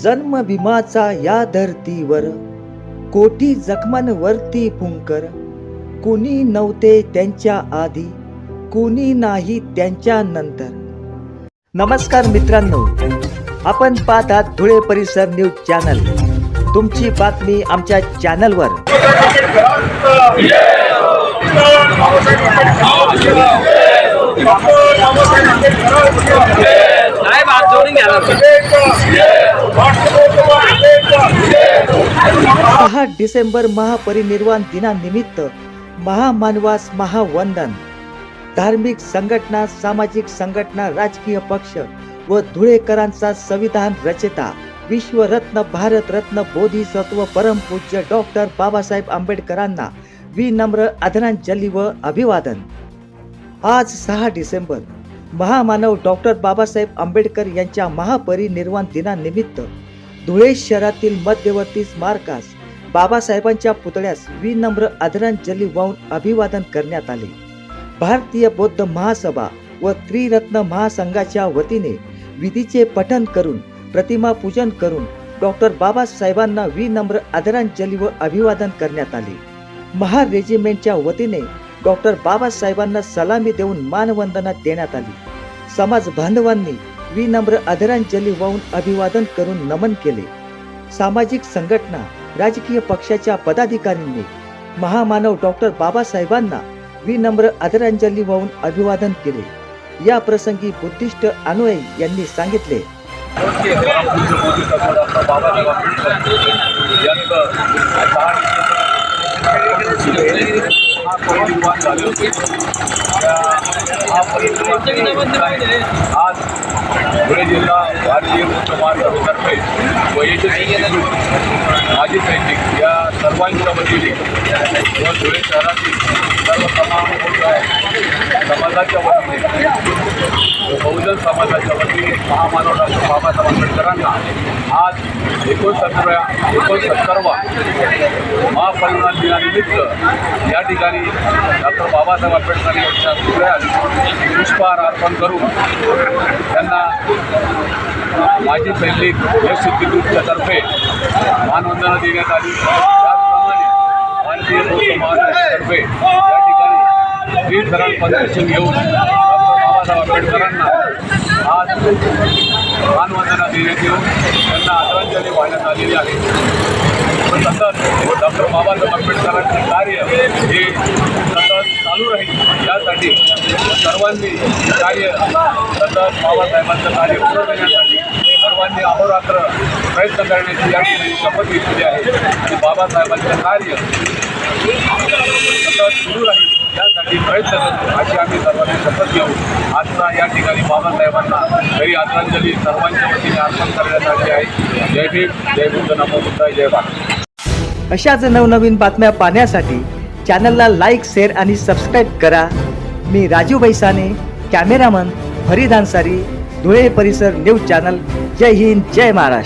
जन्म भीमाचा या धरतीवर कोटी जखमांवरती फुंकर, कुणी नव्हते त्यांच्या आधी, कुणी नाही त्यांच्या नंतर. नमस्कार मित्रांनो, आपण पाहतात धुळे परिसर न्यूज चॅनल. तुमची बातमी आमच्या चॅनलवर. सहा डिसेंबर महापरिनिर्वाण दिनानिमित्त महामानवास महावंदन. धार्मिक संघटना, सामाजिक संघटना, राजकीय पक्ष व धुळेकरांचा संविधान रचयिता, विश्वरत्न, भारतरत्न, बोधिसत्व, परमपूज्य डॉक्टर बाबासाहेब आंबेडकरांना विनम्र आदरांजली व अभिवादन. आज 6 डिसेंबर महामानव डॉक्टर बाबासाहेब आंबेडकर यांच्या महापरिनिर्वाण दिनानिमित्त धुळे शहरातील मध्यवर्ती स्मारकास बाबासाहेबांच्या पुतळ्यास विनम्र आदरांजली वाहून अभिवादन करण्यात आले. भारतीय बौद्ध महासभा व त्रिरत्न महासंघाच्या वतीने विधीचे पठण करून, प्रतिमा पूजन करून डॉक्टर बाबासाहेबांना विनम्र आदरांजली व अभिवादन करण्यात आले. महार रेजिमेंटच्या वतीने डॉक्टर बाबासाहेबांना सलामी देऊन मानवंदना देण्यात आली. समाज बांधवांनी विनम्र आदरांजली वाहून अभिवादन करून नमन केले. सामाजिक संघटना, राजकीय पक्षाच्या पदाधिकाऱ्यांनी महामानव डॉक्टर बाबासाहेबांना विनम्र आदरांजली वाहून अभिवादन केले. या प्रसंगी बुद्धिस्ट अनुयायी यांनी सांगितले. आज धुळे जिल्हा भारतीय मुक्त मार्गातर्फे माजी सैनिक या सर्वांच्या वतीने व धुळे शहरातील सर्व समाजाच्या वतीने बहुजन समाजाच्या वतीने महामानव डॉक्टर बाबासाहेब आंबेडकरांना आज 69वा महापरिनिर्वाण दिनानिमित्त या ठिकाणी डॉक्टर बाबासाहेब आंबेडकर यांच्या पुतळ्यास पुष्पहार अर्पण करून त्यांना माजी सैनिक यश सिद्धीग्रुपच्या तर्फे मानवंदना देण्यात आली. त्याचप्रमाणे भारतीय बौद्ध महासंघातर्फे या ठिकाणी श्रीधरण पदर्शन घेऊन डॉक्टर बाबासाहेब आंबेडकरांना आज मानवंदना देण्यात येऊन त्यांना आदरांजली वाहण्यात आलेली आहे. सतत डॉक्टर बाबासाहेब आंबेडकरांचे कार्य हे सतत चालू राहील यासाठी सर्वांनी कार्य सतत बाबासाहेबांचं कार्य पुढे नेण्यासाठी सर्वांनी अहोरात्र प्रयत्न करण्याची या ठिकाणी शपथ घेतलेली आहे आणि बाबासाहेबांचं कार्य सतत सुरू राहील यासाठी प्रयत्न करतो अशी आम्ही सर्वांनी शपथ घेऊ. आजचा या ठिकाणी बाबासाहेबांना खरी आदरांजली सर्वांच्या वतीने अर्पण करण्यात आली आहे. जय भीम, जय बुद्ध, नमो बुद्धाय, जय भारत. अशाच नवनवीन बातम्या पाहण्यासाठी चॅनलला लाईक, शेअर आणि सबस्क्राईब करा. मी राजू बैसाने, कॅमेरामन फरीद अन्सारी, धुळे परिसर न्यूज चॅनल. जय हिंद, जय महाराष्ट्र.